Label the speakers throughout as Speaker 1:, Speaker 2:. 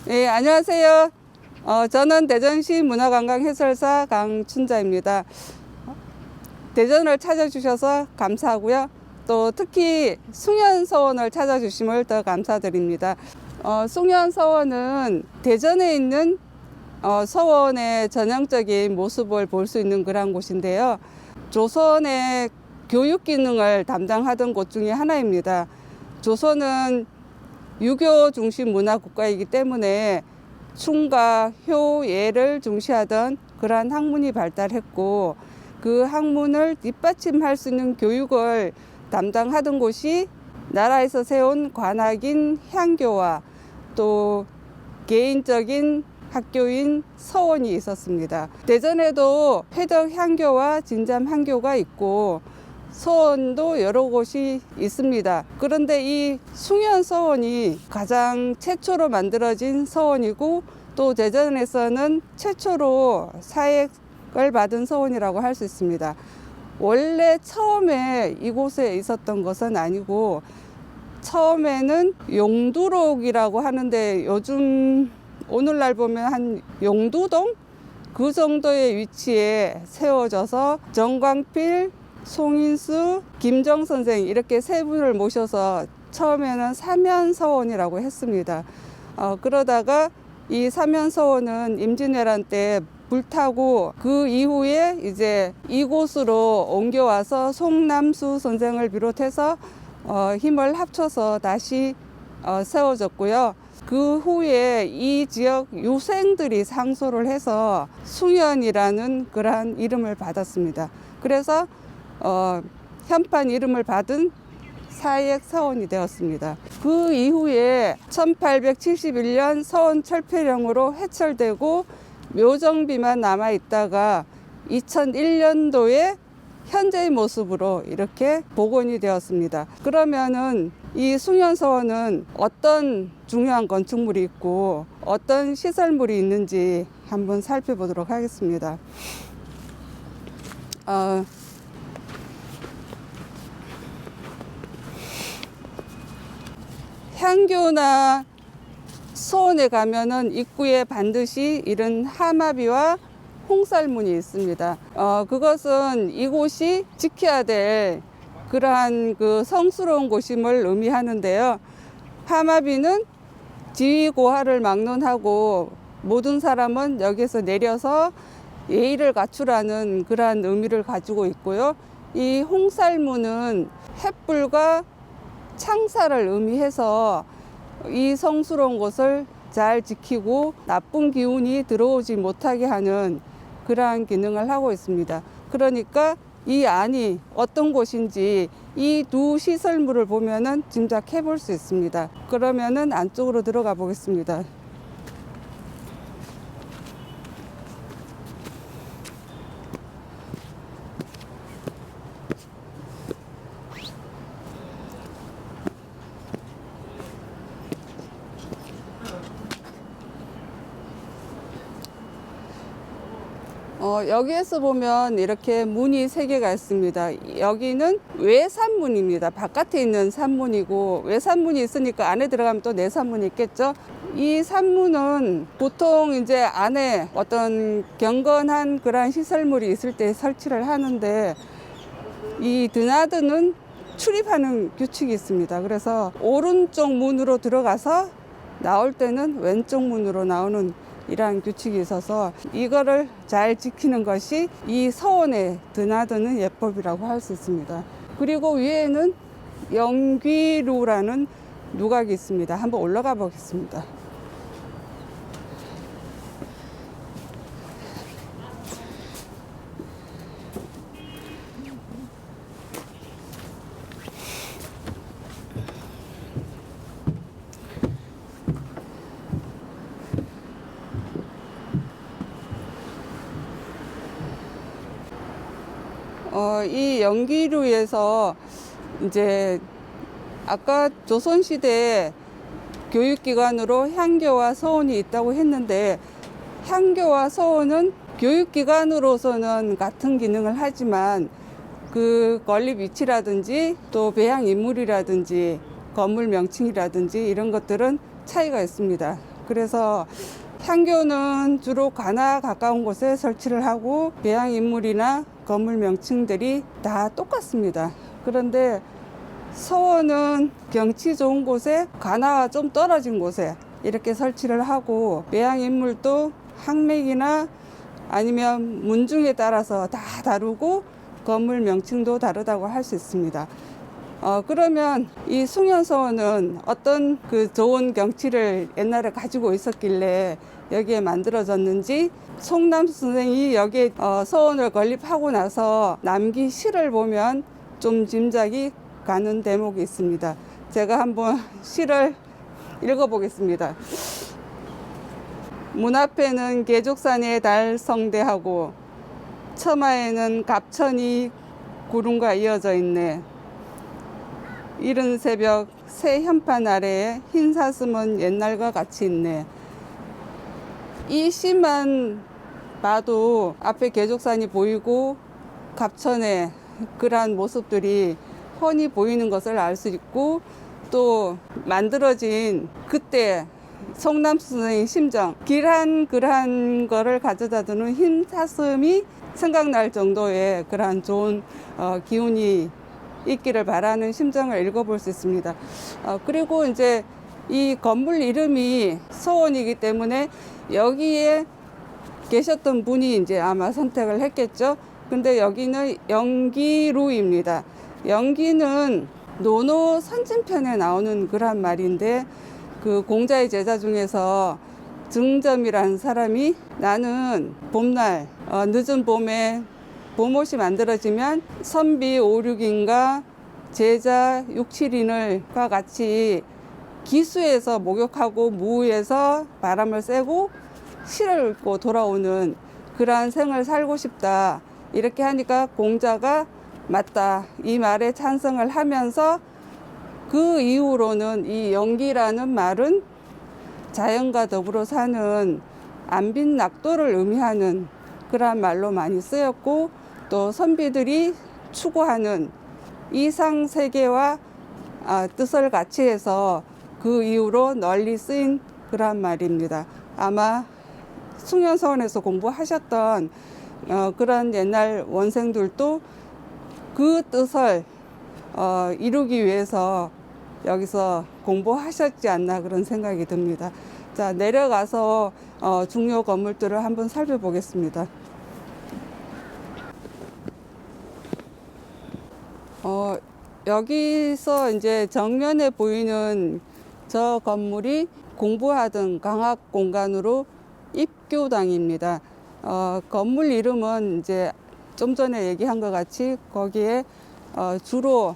Speaker 1: 예, 안녕하세요. 저는 대전시 문화관광해설사 강춘자입니다. 대전을 찾아주셔서 감사하고요. 또 특히 숭연서원을 찾아주심을 더 감사드립니다. 숭연서원은 대전에 있는 서원의 전형적인 모습을 볼 수 있는 그런 곳인데요. 조선의 교육 기능을 담당하던 곳 중에 하나입니다. 조선은 유교 중심 문화 국가이기 때문에 춤과 효, 예를 중시하던 그러한 학문이 발달했고, 그 학문을 뒷받침할 수 있는 교육을 담당하던 곳이 나라에서 세운 관악인 향교와 또 개인적인 학교인 서원이 있었습니다. 대전에도 회덕 향교와 진잠 향교가 있고 서원도 여러 곳이 있습니다. 그런데 이 숭연 서원이 가장 최초로 만들어진 서원이고, 또 대전에서는 최초로 사획을 받은 서원이라고 할 수 있습니다. 원래 처음에 이곳에 있었던 것은 아니고, 처음에는 용두록이라고 하는데 요즘 오늘날 보면 한 용두동 그 정도의 위치에 세워져서 정광필, 송인수, 김정 선생 이렇게 세 분을 모셔서 처음에는 사면서원이라고 했습니다. 그러다가 이 사면서원은 임진왜란 때 불타고 그 이후에 이제 이곳으로 옮겨와서 송남수 선생을 비롯해서 힘을 합쳐서 다시 세워졌고요. 그 후에 이 지역 유생들이 상소를 해서 숭연이라는 그러한 이름을 받았습니다. 그래서 현판 이름을 받은 사획 서원이 되었습니다. 그 이후에 1871년 서원 철폐령으로 해철되고 묘정비만 남아 있다가 2001년도에 현재의 모습으로 이렇게 복원이 되었습니다. 그러면은 이 숭연서원은 어떤 중요한 건축물이 있고 어떤 시설물이 있는지 한번 살펴보도록 하겠습니다. 향교나 서원에 가면은 입구에 반드시 이런 하마비와 홍살문이 있습니다. 그것은 이곳이 지켜야 될 그러한 그 성스러운 곳임을 의미하는데요. 하마비는 지위고하를 막론하고 모든 사람은 여기서 내려서 예의를 갖추라는 그러한 의미를 가지고 있고요. 이 홍살문은 횃불과 창사를 의미해서 이 성스러운 곳을 잘 지키고 나쁜 기운이 들어오지 못하게 하는 그러한 기능을 하고 있습니다. 그러니까 이 안이 어떤 곳인지 이 두 시설물을 보면은 짐작해 볼 수 있습니다. 그러면은 안쪽으로 들어가 보겠습니다. 여기에서 보면 이렇게 문이 3개가 있습니다. 여기는 외산문입니다. 바깥에 있는 산문이고, 외산문이 있으니까 안에 들어가면 또 내산문이 있겠죠. 이 산문은 보통 이제 안에 어떤 경건한 그러한 시설물이 있을 때 설치를 하는데, 이 드나드는 출입하는 규칙이 있습니다. 그래서 오른쪽 문으로 들어가서 나올 때는 왼쪽 문으로 나오는 이러한 규칙이 있어서 이거를 잘 지키는 것이 이 서원에 드나드는 예법이라고 할 수 있습니다. 그리고 위에는 영귀루라는 누각이 있습니다. 한번 올라가 보겠습니다. 이 영귀루에서 이제 아까 조선시대에 교육기관으로 향교와 서원이 있다고 했는데, 향교와 서원은 교육기관으로서는 같은 기능을 하지만 그 건립 위치라든지 또 배양 인물이라든지 건물 명칭이라든지 이런 것들은 차이가 있습니다. 그래서 향교는 주로 관아 가까운 곳에 설치를 하고 배양인물이나 건물 명칭들이 다 똑같습니다. 그런데 서원은 경치 좋은 곳에 관아와 좀 떨어진 곳에 이렇게 설치를 하고 배양인물도 항맥이나 아니면 문중에 따라서 다 다르고 건물 명칭도 다르다고 할 수 있습니다. 그러면 이 숭연서원은 어떤 그 좋은 경치를 옛날에 가지고 있었길래 여기에 만들어졌는지 송남수 선생이 여기에 서원을 건립하고 나서 남긴 시를 보면 좀 짐작이 가는 대목이 있습니다. 제가 한번 시를 읽어보겠습니다. 문 앞에는 계족산의 달 성대하고 처마에는 갑천이 구름과 이어져 있네. 이른 새벽 새 현판 아래에 흰 사슴은 옛날과 같이 있네. 이 시만 봐도 앞에 계족산이 보이고 갑천의 그러한 모습들이 훤히 보이는 것을 알 수 있고 또 만들어진 그때 송남수 선생의 심정, 길한 그러한 거를 가져다 두는 흰 사슴이 생각날 정도의 그러한 좋은 기운이 있기를 바라는 심정을 읽어볼 수 있습니다. 그리고 이제 이 건물 이름이 서원이기 때문에 여기에 계셨던 분이 이제 아마 선택을 했겠죠. 근데 여기는 영기루입니다. 영기는 노노 선진편에 나오는 그런 말인데 그 공자의 제자 중에서 증점이라는 사람이 나는 봄날 늦은 봄에 봄옷이 만들어지면 선비 5, 6인과 제자 6, 7인과 같이 기수에서 목욕하고 무에서 바람을 쐬고 시를 읽고 돌아오는 그러한 생을 살고 싶다. 이렇게 하니까 공자가 맞다. 이 말에 찬성을 하면서 그 이후로는 이 영기라는 말은 자연과 더불어 사는 안빈낙도를 의미하는 그러한 말로 많이 쓰였고 또 선비들이 추구하는 이상 세계와 뜻을 같이 해서 그 이후로 널리 쓰인 그러한 말입니다. 아마 숭연서원에서 공부하셨던 그런 옛날 원생들도 그 뜻을 이루기 위해서 여기서 공부하셨지 않나 그런 생각이 듭니다. 자, 내려가서 중요 건물들을 한번 살펴보겠습니다. 여기서 이제 정면에 보이는 저 건물이 공부하던 강학 공간으로 입교당입니다. 건물 이름은 이제 좀 전에 얘기한 것 같이 거기에 주로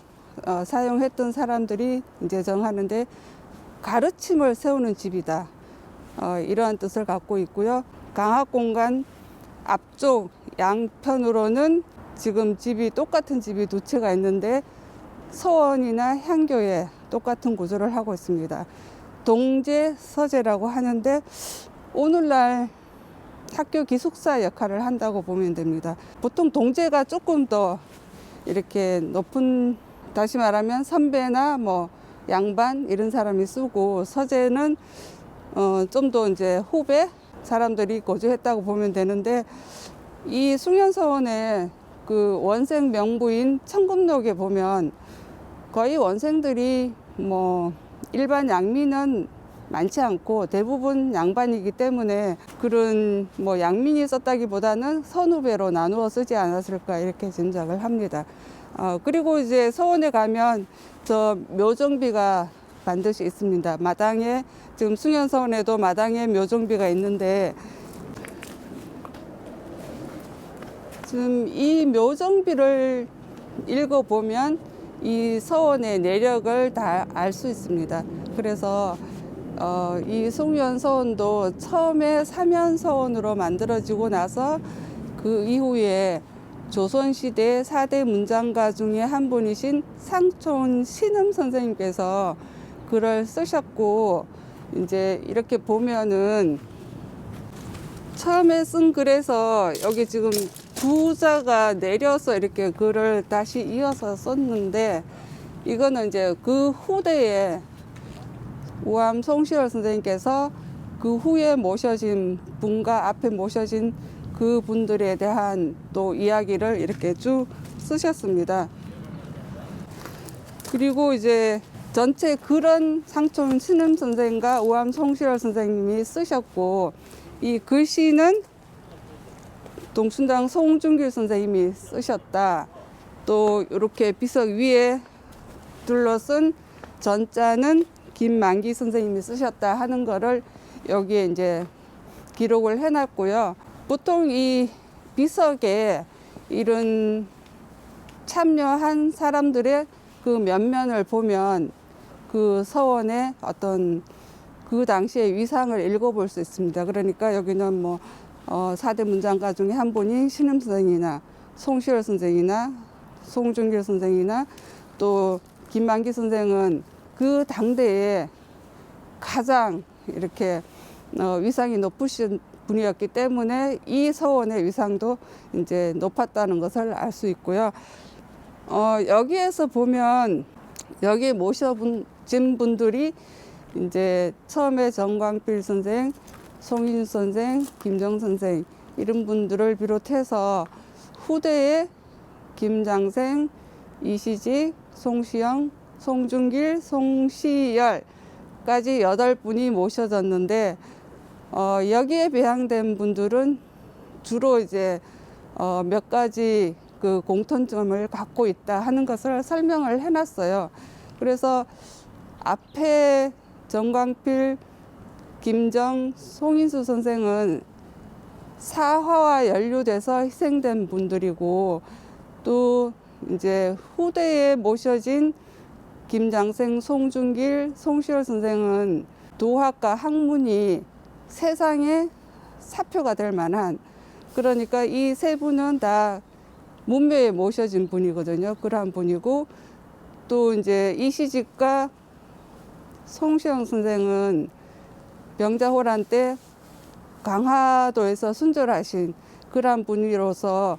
Speaker 1: 사용했던 사람들이 이제 정하는데 가르침을 세우는 집이다. 이러한 뜻을 갖고 있고요. 강학 공간 앞쪽 양편으로는 지금 집이 똑같은 집이 두 채가 있는데 서원이나 향교에 똑같은 구조를 하고 있습니다. 동제 서재라고 하는데 오늘날 학교 기숙사 역할을 한다고 보면 됩니다. 보통 동제가 조금 더 이렇게 높은, 다시 말하면 선배나 뭐 양반 이런 사람이 쓰고 서재는 좀 더 이제 후배 사람들이 거주했다고 보면 되는데 이 숭연서원의 그 원생 명부인 청금록에 보면 거의 원생들이 뭐 일반 양민은 많지 않고 대부분 양반이기 때문에 그런 뭐 양민이 썼다기보다는 선후배로 나누어 쓰지 않았을까 이렇게 짐작을 합니다. 그리고 이제 서원에 가면 저 묘정비가 반드시 있습니다. 마당에 지금 숭연서원에도 마당에 묘정비가 있는데 지금 이 묘정비를 읽어보면 이 서원의 내력을 다 알 수 있습니다. 그래서 이 숭연서원도 처음에 사면서원으로 만들어지고 나서 그 이후에 조선시대 4대 문장가 중에 한 분이신 상촌 신음 선생님께서 글을 쓰셨고 이제 이렇게 보면은 처음에 쓴 글에서 여기 지금 부자가 내려서 이렇게 글을 다시 이어서 썼는데 이거는 이제 그 후대에 우암 송시열 선생님께서 그 후에 모셔진 분과 앞에 모셔진 그 분들에 대한 또 이야기를 이렇게 쭉 쓰셨습니다. 그리고 이제 전체 글은 상촌 신임 선생과 우암 송시열 선생님이 쓰셨고, 이 글씨는 동춘당 송중길 선생님이 쓰셨다. 또 이렇게 비석 위에 둘러쓴 전자는 김만기 선생님이 쓰셨다 하는 거를 여기에 이제 기록을 해놨고요. 보통 이 비석에 이런 참여한 사람들의 그 면면을 보면 그 서원의 어떤 그 당시의 위상을 읽어볼 수 있습니다. 그러니까 여기는 뭐 4대 문장가 중에 한 분이 신임 선생이나 송시열 선생이나 송중길 선생이나 또 김만기 선생은 그 당대에 가장 이렇게 위상이 높으신 분이었기 때문에 이 서원의 위상도 이제 높았다는 것을 알 수 있고요. 여기에서 보면 여기 모셔진 분들이 이제 처음에 정광필 선생, 송인 선생, 김정 선생 이런 분들을 비롯해서 후대에 김장생, 이시직, 송시영, 송중길, 송시열까지 8분이 모셔졌는데 여기에 배양된 분들은 주로 이제 몇 가지 그 공통점을 갖고 있다 하는 것을 설명을 해놨어요. 그래서 앞에 정광필, 김정, 송인수 선생은 사화와 연루돼서 희생된 분들이고, 또 이제 후대에 모셔진 김장생, 송중길, 송시열 선생은 도학과 학문이 세상에 사표가 될 만한, 그러니까 이 세 분은 다 문묘에 모셔진 분이거든요. 그러한 분이고, 또 이제 이시직과 송시영 선생은 병자호란 때 강화도에서 순절하신 그러한 분이로서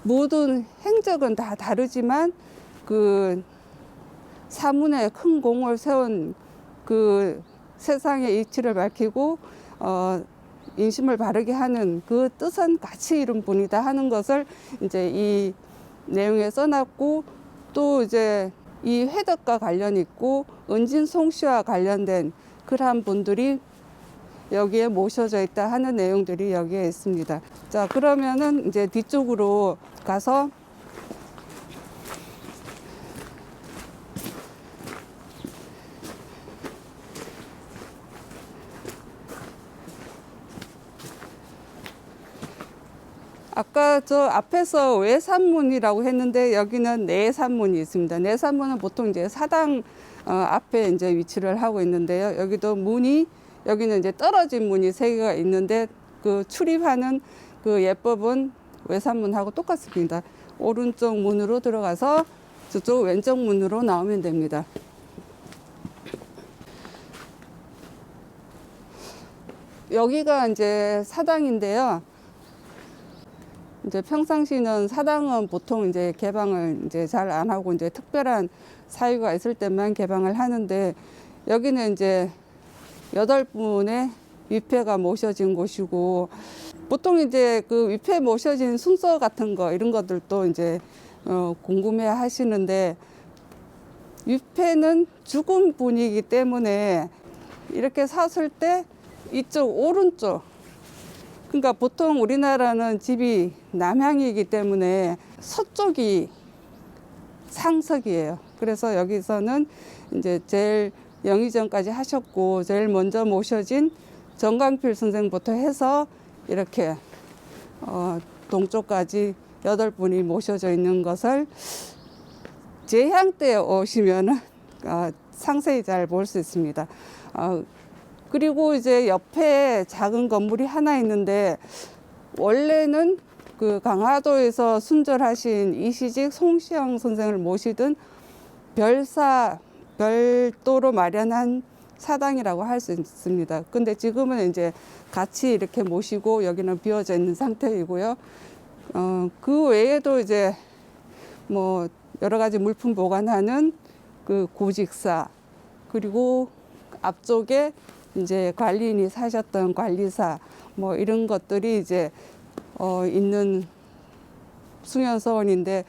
Speaker 1: 모든 행적은 다 다르지만 그 사문에 큰 공을 세운 그 세상의 이치를 밝히고 인심을 바르게 하는 그 뜻은 같이 이룬 분이다 하는 것을 이제 이 내용에 써놨고, 또 이제 이 회덕과 관련 있고 은진 송씨와 관련된 그러한 분들이 여기에 모셔져 있다 하는 내용들이 여기에 있습니다. 자, 그러면은 이제 뒤쪽으로 가서 아까 저 앞에서 외산문이라고 했는데 여기는 내산문이 있습니다. 내산문은 보통 이제 사당 앞에 이제 위치를 하고 있는데요. 여기도 문이, 여기는 이제 떨어진 문이 3개가 있는데 그 출입하는 그 예법은 외산문하고 똑같습니다. 오른쪽 문으로 들어가서 저쪽 왼쪽 문으로 나오면 됩니다. 여기가 이제 사당인데요. 이제 평상시는 사당은 보통 이제 개방을 이제 잘 안 하고 이제 특별한 사유가 있을 때만 개방을 하는데, 여기는 이제 8분의 위패가 모셔진 곳이고, 보통 이제 그 위패 모셔진 순서 같은 거 이런 것들도 이제 궁금해 하시는데, 위패는 죽은 분이기 때문에 이렇게 섰을 때 이쪽 오른쪽, 그러니까 보통 우리나라는 집이 남향이기 때문에 서쪽이 상석이에요. 그래서 여기서는 이제 제일 영의정까지 하셨고, 제일 먼저 모셔진 정광필 선생부터 해서 이렇게 동쪽까지 8분이 모셔져 있는 것을 제향 때 오시면은 상세히 잘 볼 수 있습니다. 그리고 이제 옆에 작은 건물이 하나 있는데, 원래는 그 강화도에서 순절하신 이시직 송시영 선생을 모시던 별도로 마련한 사당이라고 할 수 있습니다. 근데 지금은 이제 같이 이렇게 모시고 여기는 비어져 있는 상태이고요. 그 외에도 이제 뭐 여러 가지 물품 보관하는 그 고직사, 그리고 앞쪽에 이제 관리인이 사셨던 관리사 뭐 이런 것들이 이제 있는 숭연서원인데,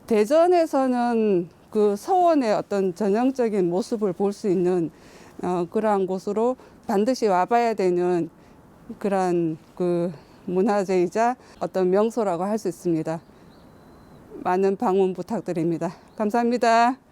Speaker 1: 대전에서는 그 서원의 어떤 전형적인 모습을 볼 수 있는 그러한 곳으로 반드시 와봐야 되는 그러한 그 문화재이자 어떤 명소라고 할 수 있습니다. 많은 방문 부탁드립니다. 감사합니다.